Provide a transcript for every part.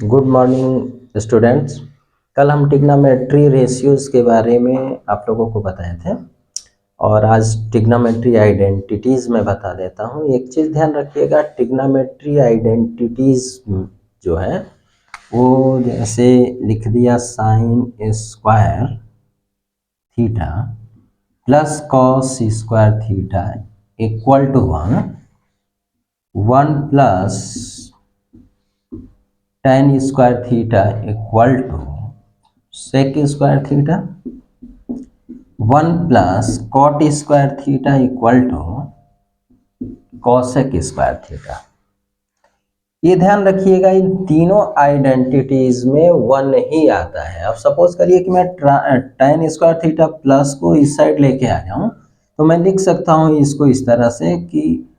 Good morning students. कल हम trigonometry ratios के बारे में आप लोगों को बताए थे और आज ट्रिग्नोमेट्री आइडेंटिटीज़ में बता देता हूँ। एक चीज़ ध्यान रखिएगा, ट्रिग्नोमेट्री आइडेंटिटीज़ जो है वो जैसे लिख दिया sine square theta plus cos square theta equal to 1 plus tan square theta equal to sec square theta, 1 plus cot square theta equal to cosec square theta. ये ध्यान रखिएगा, इन तीनों आइडेंटिटीज में 1 ही आता है। अब सपोज करिए कि मैं tan स्क्वायर थीटा प्लस को इस साइड लेके आ जाऊं तो मैं लिख सकता हूं इसको इस तरह से कि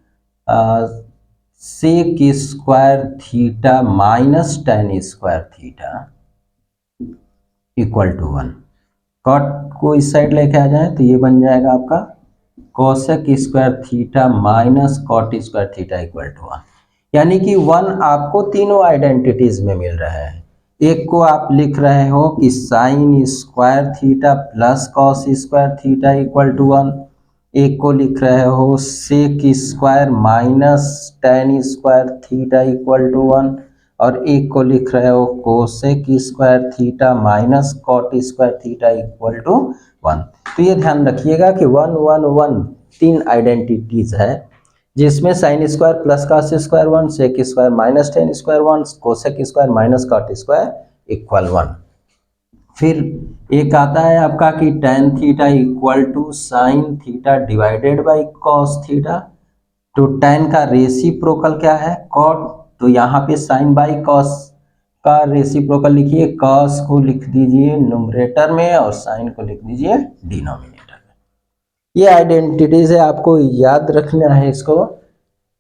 sec square theta minus tan square theta equal to 1। Cot को इस साइड लेके आ जाए तो ये बन जाएगा आपका cosec square theta minus cot square theta equal to 1। यानी कि 1 आपको तीनों आइडेंटिटीज में मिल रहा है। एक को आप लिख रहे हो कि sine square theta plus cos square theta equal to 1, एक को लिख रहे हो sec square minus tan square theta equal to 1 और एक को लिख रहे हो cosec square theta minus cot square theta equal to 1। तो ये ध्यान रखिएगा कि 1 1 1 तीन आइडेंटिटीज है, जिसमें sine square plus cos square 1, sec square minus tan square 1, cosec square minus cot square equal 1। फिर एक आता है आपका कि tan theta equal to sine theta divided by cos theta. तो tan का रेसिप्रोकल क्या है? कॉट। तो यहाँ पे साइन बाई कॉस का रेसिप्रोकल लिखिए, कॉस को लिख दीजिए न्यूमरेटर में और साइन को लिख दीजिए डिनोमिनेटर में। ये आइडेंटिटीज है, आपको याद रखना है इसको।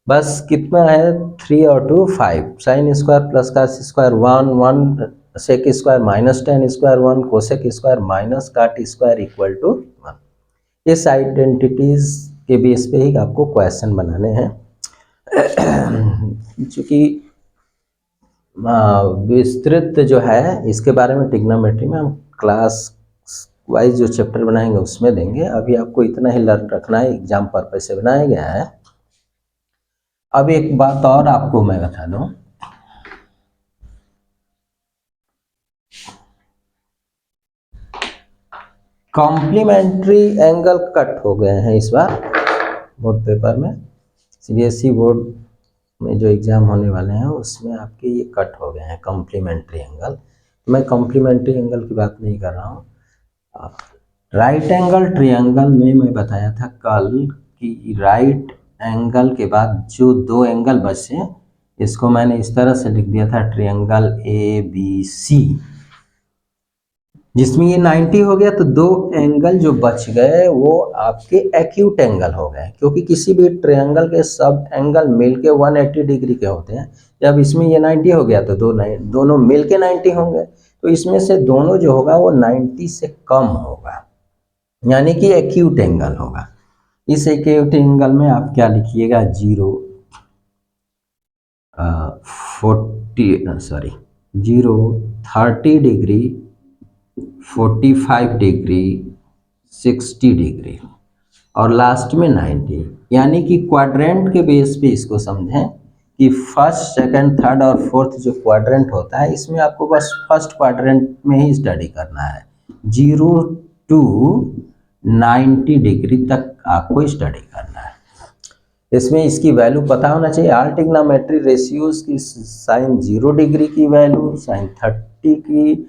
बस कितना है, 3 और 2 5, sine square plus cos square 1 1, sec square minus tan square 1, cosec square minus cot square equal to 1। इस आइडेंटिटीज के बेस पे ही आपको क्वेश्चन बनाने हैं। चूँकि विस्तृत जो है इसके बारे में ट्रिग्नोमेट्री में हम क्लास वाइज जो चैप्टर बनाएंगे उसमें देंगे। अभी आपको इतना ही लर्न रखना है, एग्जाम पर्पज से बनाया गया है। अब एक बात और आपको मैं बता दूं, कॉम्प्लीमेंट्री एंगल कट हो गए हैं इस बार बोर्ड पेपर में। सीबीएसई बोर्ड में जो एग्जाम होने वाले हैं उसमें आपके ये कट हो गए हैं कॉम्प्लीमेंट्री एंगल। मैं कॉम्प्लीमेंट्री एंगल की बात नहीं कर रहा हूँ। राइट एंगल ट्रायंगल में मैं बताया था कल कि राइट एंगल के बाद जो दो एंगल बचे इसको मैंने इस तरह से लिख दिया था, ट्रायंगल ABC, जिसमें ये 90 हो गया। तो दो एंगल जो बच गए वो आपके एक्यूट एंगल हो गए, क्योंकि किसी भी ट्रायंगल के सब एंगल मिलके 180 डिग्री के होते हैं। जब इसमें ये 90 हो गया तो दोनों मिलके 90 होंगे। तो इसमें से दोनों जो होगा वो 90 से कम होगा, यानी कि एक्यूट एंगल होगा। इस एक्यूट एंगल में आप क्या लिखिएगा, 30 डिग्री, 45 डिग्री, 60 डिग्री और लास्ट में 90। यानी कि क्वाड्रेंट के बेस पे इसको समझें कि फर्स्ट सेकंड थर्ड और फोर्थ जो क्वाड्रेंट होता है इसमें आपको बस फर्स्ट क्वाड्रेंट में ही स्टडी करना है। 0 to 90 डिग्री तक आपको स्टडी करना है। इसमें इसकी वैल्यू पता होना चाहिए। ऑल ट्रिग्नोमेट्री रेशियोज की साइन 0 डिग्री की वैल्यू, साइन 30 की,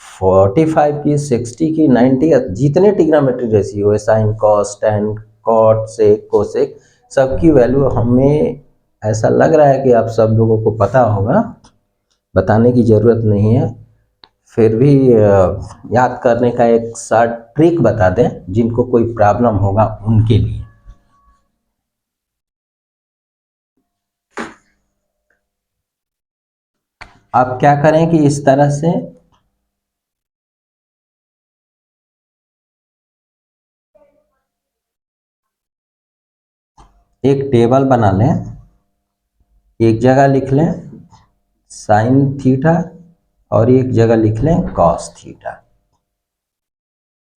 45 की, 60 की, 90, जितने ट्रिग्नोमेट्री रेशियो है, sine cos tan cot sec cosec, सबकी वैल्यू हमें ऐसा लग रहा है कि आप सब लोगों को पता होगा, बताने की ज़रूरत नहीं है। फिर भी याद करने का एक शॉर्ट ट्रिक बता दें जिनको कोई प्रॉब्लम होगा उनके लिए। आप क्या करें कि इस तरह से एक टेबल बना लें, एक जगह लिख लें साइन थीटा और एक जगह लिख लें कॉस थीटा।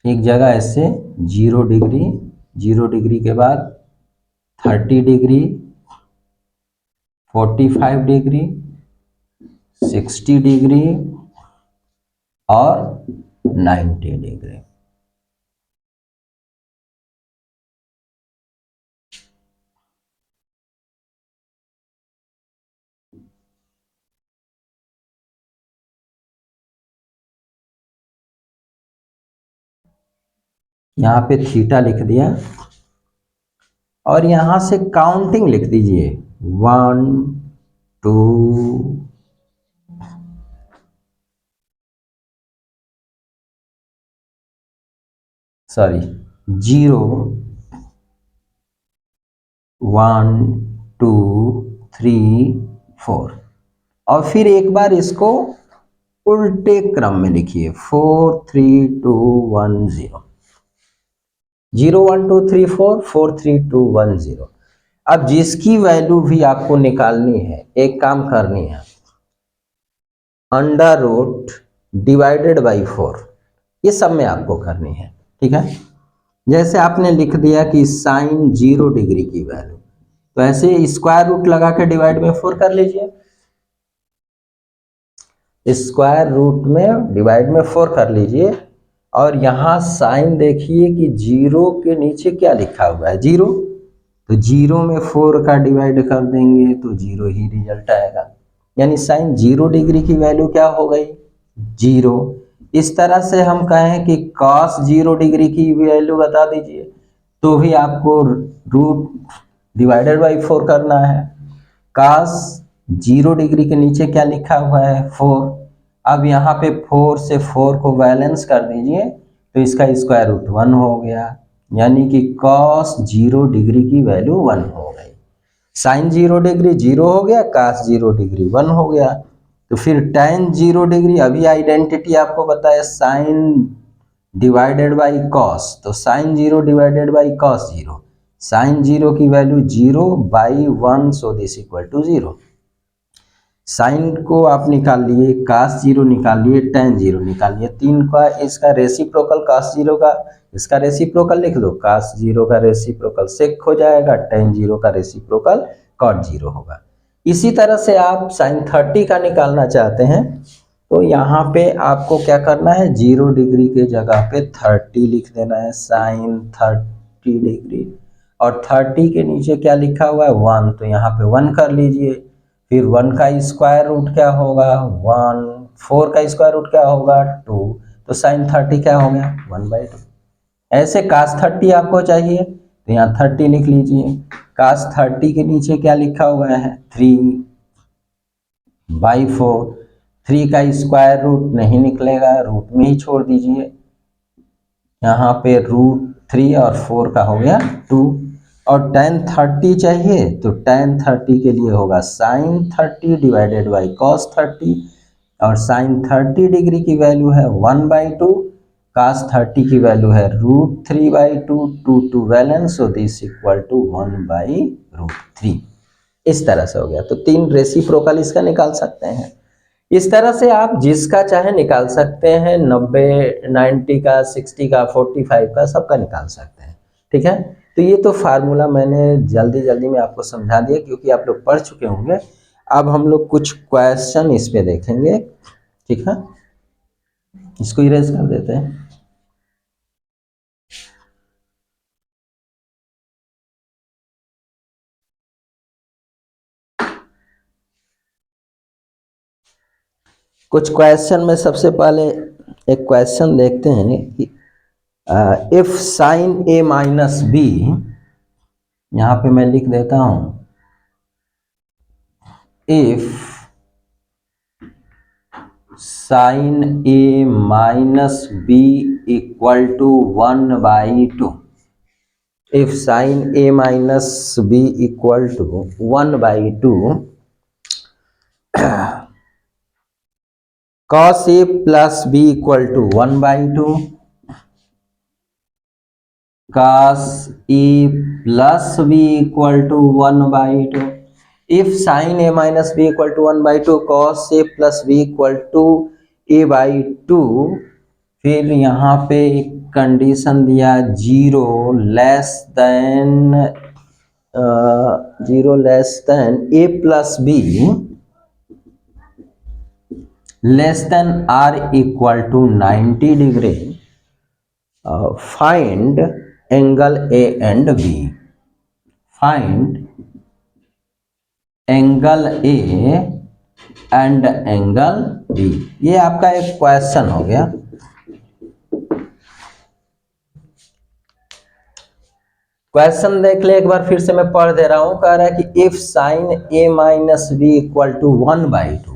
एक जगह ऐसे 0 डिग्री, 0 डिग्री के बाद 30 डिग्री, 45 डिग्री, 60 डिग्री और 90 डिग्री। यहाँ पे थीटा लिख दिया और यहाँ से काउंटिंग लिख दीजिए 1 2 सॉरी 0 1 2 3 4 और फिर एक बार इसको उल्टे क्रम में लिखिए 4 3 2 1 0 0 1 2 3 4 4 3 2 1 0। अब जिसकी वैल्यू भी आपको निकालनी है, एक काम करनी है, अंडर रूट डिवाइडेड बाई 4, ये सब में आपको करनी है। ठीक है, जैसे आपने लिख दिया कि साइन 0 डिग्री की वैल्यू, तो ऐसे स्क्वायर रूट लगा के डिवाइड में 4 कर लीजिए, स्क्वायर रूट में डिवाइड में 4 कर लीजिए। और यहाँ साइन देखिए कि 0 के नीचे क्या लिखा हुआ है 0, तो 0 में 4 का डिवाइड कर देंगे तो 0 ही रिजल्ट आएगा, यानी साइन 0 डिग्री की वैल्यू क्या हो गई 0। इस तरह से हम कहें कि cos 0 डिग्री की वैल्यू बता दीजिए, तो भी आपको रूट डिवाइडेड बाई 4 करना है। cos 0 डिग्री के नीचे क्या लिखा हुआ है 4। अब यहाँ पे 4 से 4 को बैलेंस कर दीजिए तो इसका स्क्वायर रूट 1 हो गया, यानी कि cos 0 डिग्री की वैल्यू 1 हो गई। साइन 0 डिग्री 0 हो गया, cos 0 डिग्री 1 हो गया। तो फिर tan 0 डिग्री, अभी आइडेंटिटी आपको बताया साइन डिवाइडेड बाई cos, तो sine 0 divided by cos 0, sine 0 की value 0 by 1, so this equal to 0। Sine को आप निकाल लिए, cos 0 निकाल लिए, tan 0 निकाल लिए, तीन का इसका रेसिप्रोकल cos 0 का इसका रेसिप्रोकल लिख दो, cos 0 का रेसिप्रोकल sec हो जाएगा, tan 0 का रेसिप्रोकल cot 0 होगा। इसी तरह से आप sin 30 का निकालना चाहते हैं तो यहाँ पे आपको क्या करना है 0 डिग्री के जगह पे 30 लिख देना है, sin 30 डिग्री, और 30 के नीचे क्या लिखा हुआ है 1, तो यहाँ पे 1 कर लीजिए। फिर 1 का स्क्वायर रूट क्या होगा 1, 4 का स्क्वायर रूट क्या होगा 2, तो साइन 30 क्या हो गया 1/2। ऐसे cos 30 आपको चाहिए तो यहाँ 30 लिख लीजिए, cos 30 के नीचे क्या लिखा हुआ है 3/4, 3 का स्क्वायर रूट नहीं निकलेगा, रूट में ही छोड़ दीजिए, यहाँ पे रूट 3 और 4 का हो गया 2। और tan 30 चाहिए तो tan 30 के लिए होगा sin 30 डिवाइडेड बाई cos 30, और sin 30 डिग्री की वैल्यू है 1/2, cos 30 की वैल्यू है √3/2, 2 balance, so this equal to 1/√3। इस तरह से हो गया। तो 3 रेसिप्रोकल इसका निकाल सकते हैं। इस तरह से आप जिसका चाहे निकाल सकते हैं, 90, 90 का, 60 का, 45 का, सबका निकाल सकते हैं। ठीक है, तो ये तो फार्मूला मैंने जल्दी जल्दी में आपको समझा दिया क्योंकि आप लोग पढ़ चुके होंगे। अब हम लोग कुछ क्वेश्चन इस पे देखेंगे। ठीक है, इसको इरेज कर देते हैं। कुछ क्वेश्चन में सबसे पहले एक क्वेश्चन देखते हैं कि if sine a minus B, यहाँ पे मैं लिख देता हूं if sine a minus B equal to 1/2, if sine a minus B equal to 1/2, cos a plus b equal to 1/2, cos a plus b equal to 1/2, if sine A minus B equal to 1/2 cos A plus B equal to a/2, फिर यहाँ पे एक condition दिया zero less than A plus B less than or equal to 90 degree, find angle A and B. Find angle A and angle B, ये आपका एक question हो गया। क्वेश्चन देख ले एक बार, फिर से मैं पढ़ दे रहा हूं। कह रहा है कि if sine A minus B equal to 1/2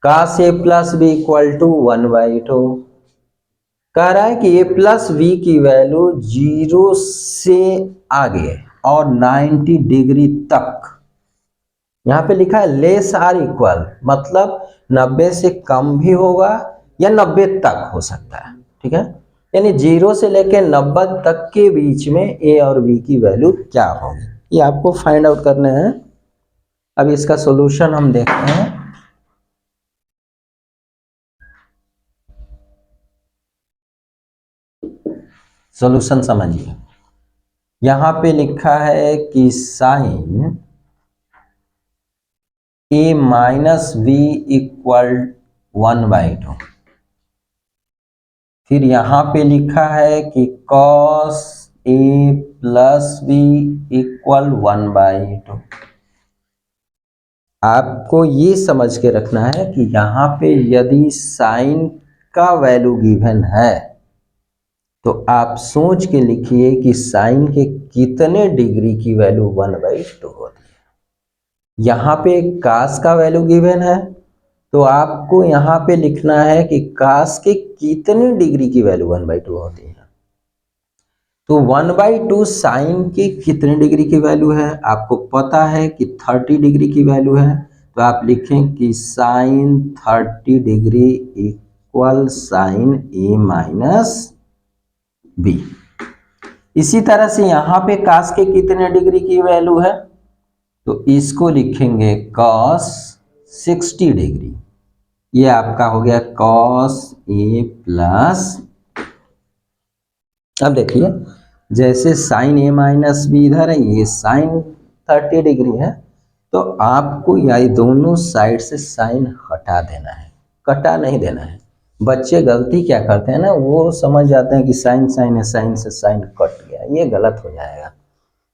cos A plus B equal to 1/2। कह रहा है कि ए प्लस बी की वैल्यू 0 से आगे और 90 डिग्री तक, यहां पे लिखा है लेस आर इक्वल, मतलब 90 से कम भी होगा या 90 तक हो सकता है, ठीक है। यानी 0 से लेकर 90 तक के बीच में ए और बी की वैल्यू क्या होगी, ये आपको फाइंड आउट करना है। अब इसका सॉल्यूशन हम देखते हैं। सॉल्यूशन समझिए, यहां पे लिखा है कि sign A minus B equal 1/2, फिर यहां पे लिखा है कि cos A plus B equal 1/2। आपको ये समझ के रखना है कि यहाँ पे यदि साइन का वैल्यू गिवन है तो आप सोच के लिखिए कि साइन के कितने डिग्री की वैल्यू 1/2 होती है। यहाँ पे कास का वैल्यू गिवन है तो आपको यहाँ पे लिखना है कि कास के कितने डिग्री की वैल्यू 1/2 होती है। तो 1/2 साइन के कितने डिग्री की वैल्यू है, आपको पता है कि 30 डिग्री की वैल्यू है। तो आप लिखें कि sign 30 degree equal sign A minus B. इसी तरह से यहाँ पे कास के कितने डिग्री की वैल्यू है, तो इसको लिखेंगे कॉस 60 डिग्री। ये आपका हो गया कॉस ए प्लस, अब देखिए जैसे साइन ए माइनस बी इधर है, ये साइन 30 डिग्री है, तो आपको ये दोनों साइड से साइन हटा देना है, कटा नहीं देना है। बच्चे गलती क्या करते हैं ना, वो समझ जाते हैं कि साइन साइन है, साइन से साइन कट गया, ये गलत हो जाएगा।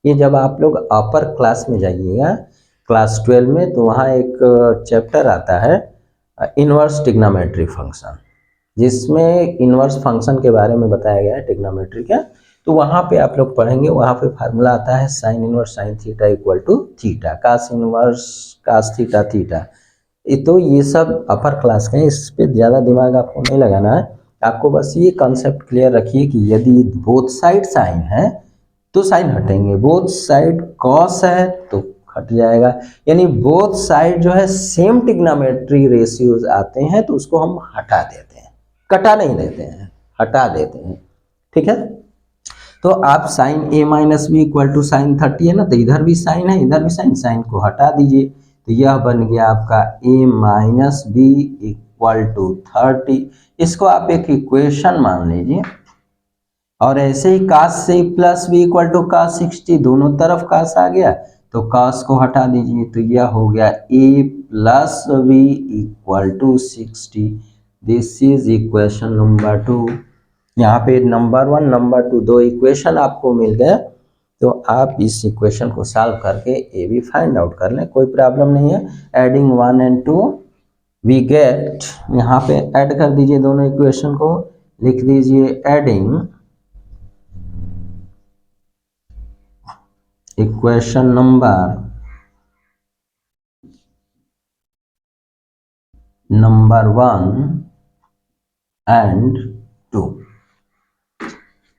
ये जब आप लोग अपर क्लास में जाइएगा क्लास 12 में, तो वहाँ एक चैप्टर आता है इनवर्स ट्रिग्नोमेट्री फंक्शन, जिसमें इनवर्स फंक्शन के बारे में बताया गया है ट्रिग्नोमेट्री का। तो वहाँ पे आप लोग पढ़ेंगे, वहाँ पे फार्मूला आता है sine inverse sine theta equal to theta, cos inverse cos theta theta. तो ये सब अपर क्लास के हैं, इस पर ज़्यादा दिमाग आपको नहीं लगाना है। आपको बस ये कॉन्सेप्ट क्लियर रखिए कि यदि बोथ साइड साइन है तो साइन हटेंगे, बोथ साइड कॉस है तो हट जाएगा। यानी बोथ साइड जो है सेम ट्रिग्नोमेट्री रेशियोज आते हैं तो उसको हम हटा देते हैं, कटा नहीं देते हैं, हटा देते हैं, ठीक है। तो आप sine A minus B equal to sine 30 है ना, तो इधर भी साइन है इधर भी साइन, साइन को हटा दीजिए, तो यह बन गया आपका ए माइनस बी इक्वल टू 30। इसको आप एक इक्वेशन मान लीजिए। और ऐसे ही कास से plus B equal two cos 60, दोनों तरफ कास आ गया तो कास को हटा दीजिए, तो यह हो गया A plus B equal to 60। This is equation number 2। यहाँ पे नंबर 1 नंबर 2 दो इक्वेशन आपको मिल गए, तो आप इस इक्वेशन को सॉल्व करके ए भी फाइंड आउट कर लें, कोई प्रॉब्लम नहीं है। एडिंग 1 एंड 2 वी गेट, यहाँ पे ऐड कर दीजिए दोनों इक्वेशन को, लिख दीजिए adding equation number 1 and 2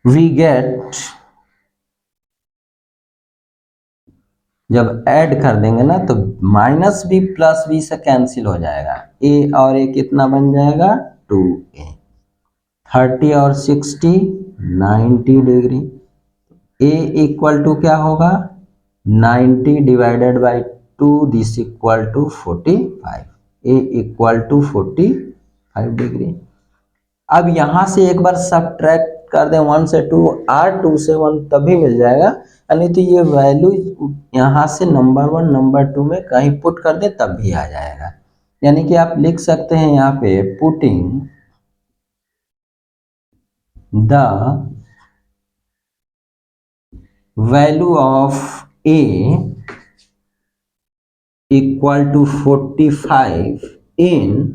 we get, जब ऐड कर देंगे ना तो माइनस बी प्लस बी से कैंसिल हो जाएगा, ए और ए कितना बन जाएगा 2a, 30 और 60 90 डिग्री, ए इक्वल टू क्या होगा 90 divided by two this equal to 45, A equal to 45 degree. अब यहाँ से एक बार सब्ट्रैक्ट कर दें 1 से 2 और 2 से 1 तभी मिल जाएगा, यानी तो ये वैल्यू यहाँ से नंबर 1 नंबर 2 में कहीं पुट कर दे तब भी आ जाएगा। यानी कि आप लिख सकते हैं यहाँ पे putting the value of A equal to 45 in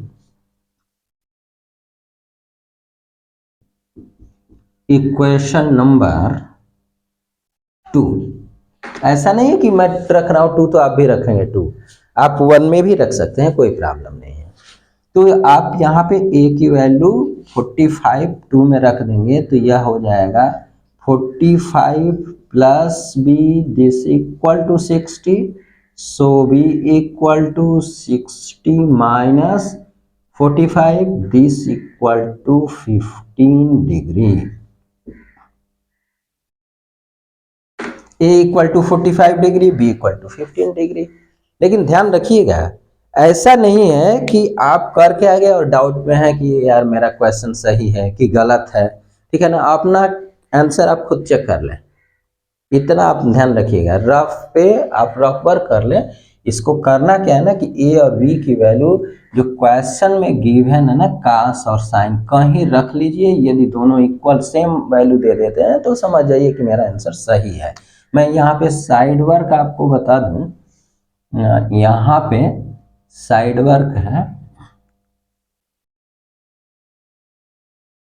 equation number 2। ऐसा नहीं है कि मैं रख रहा हूं 2 तो आप भी रखेंगे 2, आप 1 में भी रख सकते हैं, कोई प्रॉब्लम नहीं है। तो आप यहाँ पे a की वैल्यू 45 2 में रख देंगे तो यह हो जाएगा 45 plus b this equal to 60, so b equal to 60 minus 45 this equal to 15 degree. a equal to 45 degree, b equal to 15 degree. लेकिन ध्यान रखिएगा, ऐसा नहीं है कि आप करके आ गए और डाउट में है कि यार मेरा क्वेश्चन सही है कि गलत है, ठीक है ना। अपना आंसर आप खुद चेक कर लें, इतना आप ध्यान रखिएगा। रफ पे आप रफ वर्क कर लें। इसको करना क्या है ना कि a और b की वैल्यू जो क्वेश्चन में गिवन है ना कास और साइन कहीं रख लीजिए। यदि दोनों इक्वल सेम वैल्यू दे देते हैं तो समझ जाइए कि मेरा आंसर सही है। मैं यहाँ पे साइड वर्क आपको बता दूं, यहाँ पे साइड वर्क है,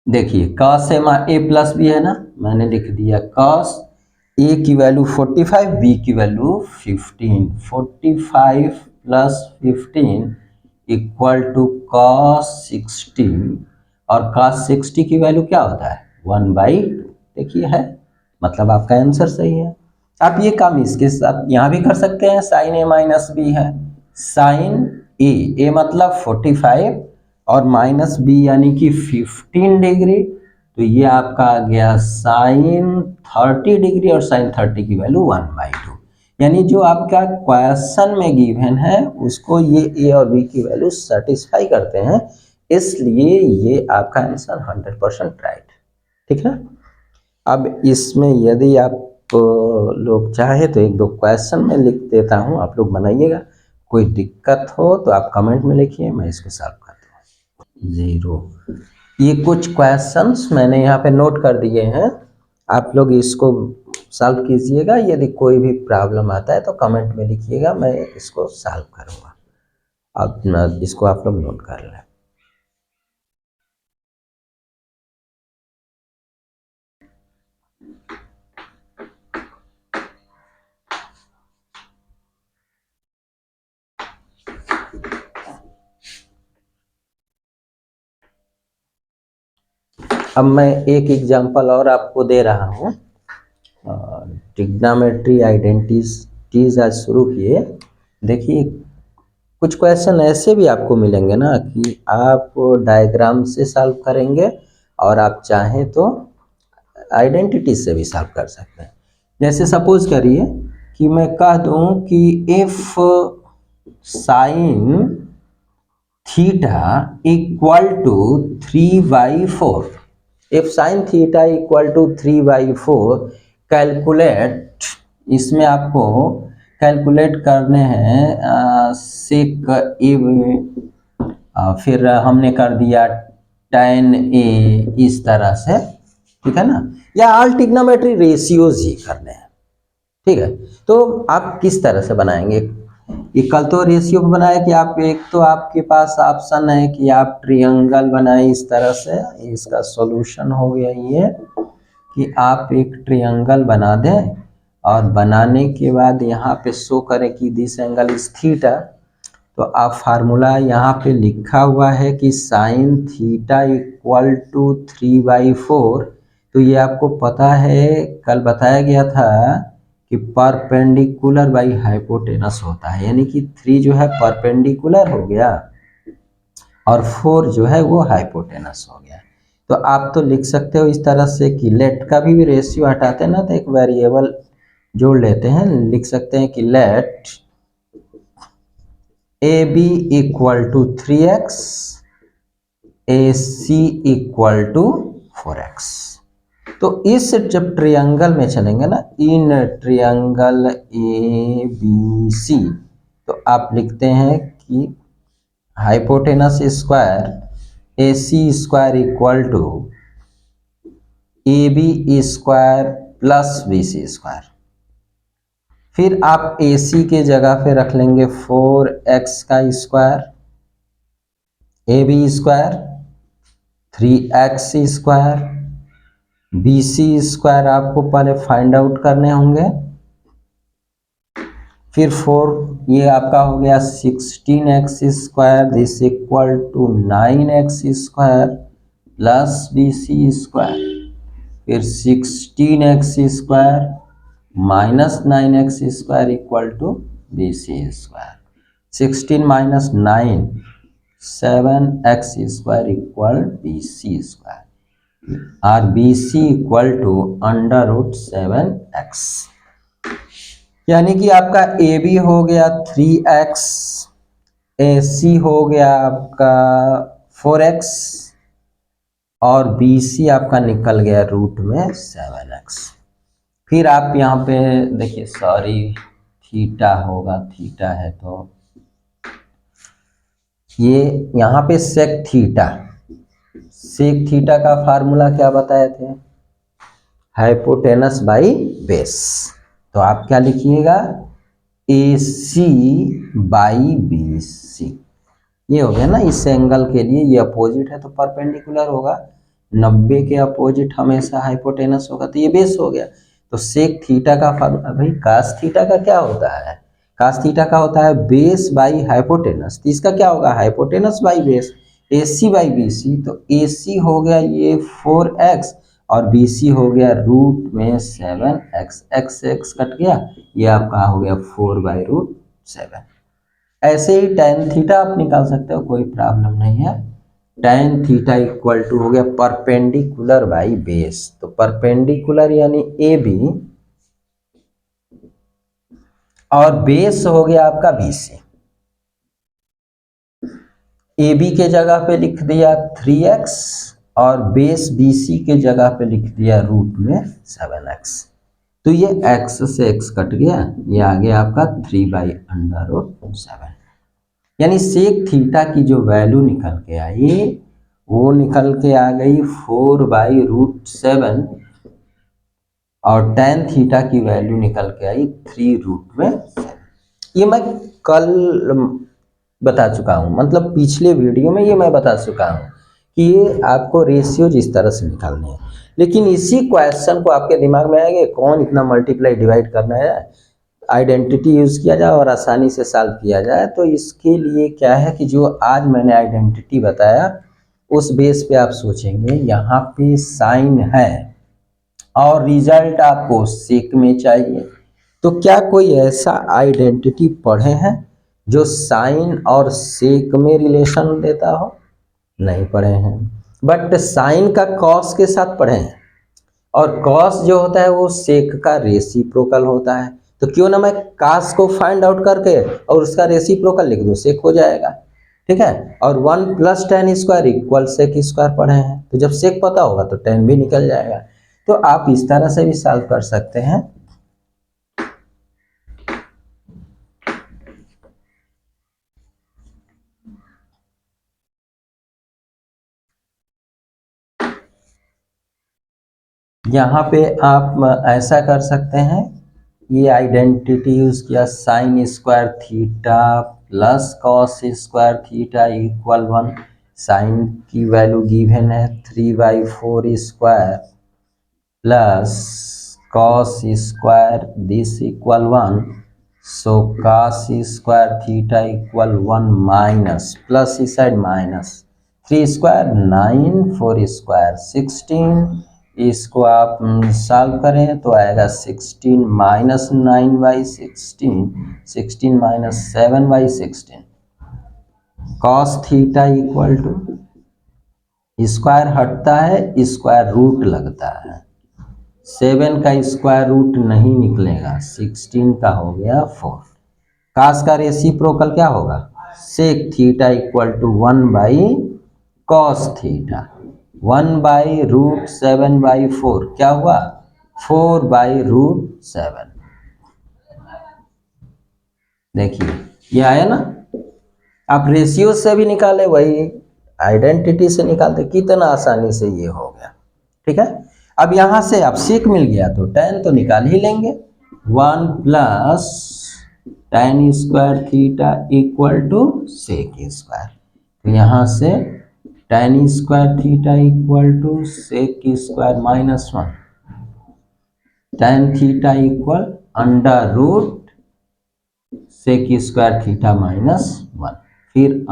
देखिए cos ए प्लस बी है ना, मैंने लिख दिया cos ए की वैल्यू 45 बी की value 15, 45 plus 15 equal to cos 60, और cos 60 की वैल्यू क्या होता है 1/2, देखिए है, मतलब आपका आंसर सही है। आप ये काम इसके साथ यहाँ भी कर सकते हैं, साइन ए माइनस बी है, साइन ए मतलब 45 और माइनस बी यानी कि 15 डिग्री, तो ये आपका आ गया साइन 30 डिग्री और साइन 30 की वैल्यू 1/2। यानी जो आपका क्वेश्चन में गिवन है उसको ये ए और बी की वैल्यू सेटिस्फाई करते हैं, इसलिए ये आपका आंसर 100% राइट, ठीक है। अब इसमें यदि आप लोग चाहे तो एक दो क्वेश्चन में लिख देता हूँ, आप लोग बनाइएगा। कोई दिक्कत हो तो आप कमेंट में लिखिए, मैं इसको सॉल्व करता हूँ। 0, ये कुछ क्वेश्चंस मैंने यहाँ पे नोट कर दिए हैं, आप लोग इसको सॉल्व कीजिएगा। यदि कोई भी प्रॉब्लम आता है तो कमेंट में लिखिएगा, मैं इसको सॉल्व करूँगा। अब इसको आप लोग नोट कर लें। अब मैं एक एग्जांपल और आपको दे रहा हूँ। ट्रिग्नोमेट्री आइडेंटिटीज आज शुरू किए। देखिए कुछ क्वेश्चन ऐसे भी आपको मिलेंगे ना कि आप डायग्राम से सॉल्व करेंगे और आप चाहें तो आइडेंटिटी से भी सॉल्व कर सकते हैं। जैसे सपोज करिए कि मैं कह दूं कि if sine theta equal to 3/4, if sine theta equal to 3/4 calculate, इसमें आपको कैलकुलेट करने हैं सेक फिर हमने कर दिया tan a इस तरह से, ठीक है ना, या ऑल ट्रिग्नोमेट्री रेशियोज ही करने हैं, ठीक है। तो आप किस तरह से बनाएंगे, ये कल तो रेशियो पे बनाया कि आप एक तो आपके पास ऑप्शन है कि आप ट्रायंगल बनाए इस तरह से। इसका सॉल्यूशन हो गया ये कि आप एक ट्रायंगल बना दें और बनाने के बाद यहाँ पे शो करें कि दिस एंगल इज थीटा। तो आप फार्मूला यहाँ पे लिखा हुआ है कि साइन थीटा इक्वल टू 3/4, तो ये आपको पता है कल बताया गया था कि परपेंडिकुलर बाई हाइपोटेनस होता है, यानी कि 3 जो है परपेंडिकुलर हो गया और 4 जो है वो हाइपोटेनस हो गया। तो आप तो लिख सकते हो इस तरह से कि लेट का भी रेशियो हटाते हैं ना तो एक वेरिएबल जोड़ लेते हैं, लिख सकते हैं कि let A B equal to 3x, A C equal to 4x। तो इस जब ट्रायंगल में चलेंगे ना, in triangle A B C, तो आप लिखते हैं कि hypotenuse square A C square equal to A B square plus B C square. फिर आप ए सी के जगह पे रख लेंगे 4x का square, A B square 3x square, B C square आपको पहले फाइंड आउट करने होंगे। फिर 4, ये आपका हो गया 16x square, this equal to 9x square plus B C square. फिर 16x square minus 9x square equal to B C square. 16 माइनस 9 7x square equal B C square, और B C equal to √7x। यानी कि आपका A B हो गया 3x, A सी हो गया आपका 4x, और बी सी आपका निकल गया रूट में 7x। फिर आप यहाँ पे देखिए, सॉरी थीटा होगा, थीटा है तो ये यहाँ पे सेक थीटा, सेक थीटा का फार्मूला क्या बताए थे? Hypotenuse by base. तो आप क्या लिखिएगा? ए सी बाई बी सी। ये हो गया ना, इस एंगल के लिए ये अपोजिट है तो परपेंडिकुलर होगा, 90 के अपोजिट हमेशा हाइपोटेनस होगा, तो ये बेस हो गया। तो सेक थीटा का फार्मूला, भाई कास थीटा का क्या होता है? कास थीटा का होता है बेस बाई हाइपोटेनस, तो इसका क्या होगा? Hypotenuse by base, A C by B C. तो ए सी हो गया ये 4x, और बी सी हो गया रूट में 7x, x से x कट गया, ये आपका हो गया 4/√7। ऐसे ही tan थीटा आप निकाल सकते हो, कोई प्रॉब्लम नहीं है। tan थीटा इक्वल टू हो गया परपेंडिकुलर बाई बेस, तो परपेंडिकुलर यानी ए बी, और बेस हो गया आपका बी सी। ए बी के जगह पे लिख दिया 3x, और बेस बी सी के जगह पे लिख दिया रूट में 7x। तो ये x से x कट गया, ये आ गया आपका 3/√7। यानी सेक थीटा की जो वैल्यू निकल के आई वो निकल के आ गई 4/√7, और tan थीटा की वैल्यू निकल के आई 3√7। ये मैं कल बता चुका हूँ, मतलब पिछले वीडियो में ये मैं बता चुका हूँ कि ये आपको रेशियोज इस तरह से निकालने हैं। लेकिन इसी क्वेश्चन को आपके दिमाग में आएगा, कौन इतना मल्टीप्लाई डिवाइड करना है, आइडेंटिटी यूज़ किया जाए और आसानी से सॉल्व किया जाए। तो इसके लिए क्या है कि जो आज मैंने आइडेंटिटी बताया उस बेस पे आप सोचेंगे, यहाँ पे साइन है और रिजल्ट आपको सेक में चाहिए, तो क्या कोई ऐसा आइडेंटिटी पढ़े हैं जो साइन और सेक में रिलेशन देता हो? नहीं पढ़े हैं। बट साइन का कॉस के साथ पढ़े हैं, और कॉस जो होता है वो सेक का रेसिप्रोकल होता है। तो क्यों ना मैं कास को फाइंड आउट करके और उसका रेसिप्रोकल लिख दूं, सेक हो जाएगा। ठीक है, और 1 + tan square equal sec square पढ़े हैं, तो जब सेक पता होगा तो tan भी निकल जाएगा। तो आप इस तरह से भी सॉल्व कर सकते हैं। यहाँ पे आप ऐसा कर सकते हैं, ये आइडेंटिटी यूज किया, sine square theta plus cos square theta equal 1। Sine की वैल्यू गिवन है 3/4 square plus cos square this equal 1। So cos square theta equal 1 minus, plus इस साइड माइनस, 3 स्क्वायर 9, 4 स्क्वायर 16। इसको आप सॉल्व करें तो आएगा 16 minus 9/16, 16 minus 7/16। Cos theta equal to, square हटता है, स्क्वायर रूट लगता है, 7 का स्क्वायर रूट नहीं निकलेगा, 16 का हो गया 4। कास का रेसिप्रोकल क्या होगा? Sec theta equal to 1 by cos theta, 1/√7/4 क्या हुआ 4/√7। देखिए ये आया ना, आप रेशियो से भी निकाले वही आइडेंटिटी से निकालते, कितना आसानी से ये हो गया। ठीक है, अब यहां से अब सेक मिल गया तो tan तो निकाल ही लेंगे, 1 plus tan square theta equal to sec square. तो यहाँ से tan square theta equal to sec square -1, tan theta equal √ sec square theta -1, फिर √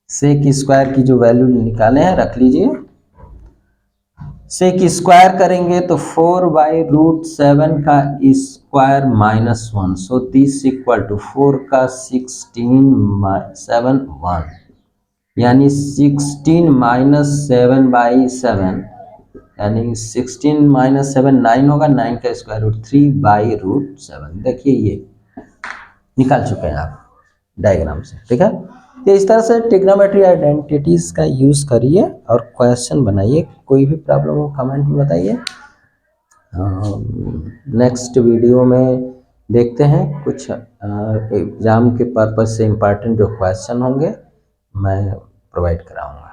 सेक स्क्वायर की जो वैल्यू निकाले हैं रख लीजिए, सेक स्क्वायर करेंगे तो 4/√7 का square -1, so this equal to 4 का 16 7 1, यानी 16 - 7/7, यानी 16 - 7 9 होगा, 9 का स्क्वायर रूट 3/√7। देखिए ये निकाल चुके हैं आप डायग्राम से। ठीक है, तो इस तरह से ट्रिग्नोमेट्री आइडेंटिटीज का यूज करिए और क्वेश्चन बनाइए। कोई भी प्रॉब्लम हो कमेंट में बताइए। नेक्स्ट वीडियो में देखते हैं कुछ एग्जाम के पर्पज से इम्पोर्टेंट जो क्वेश्चन होंगे मैं प्रोवाइड कराऊंगा।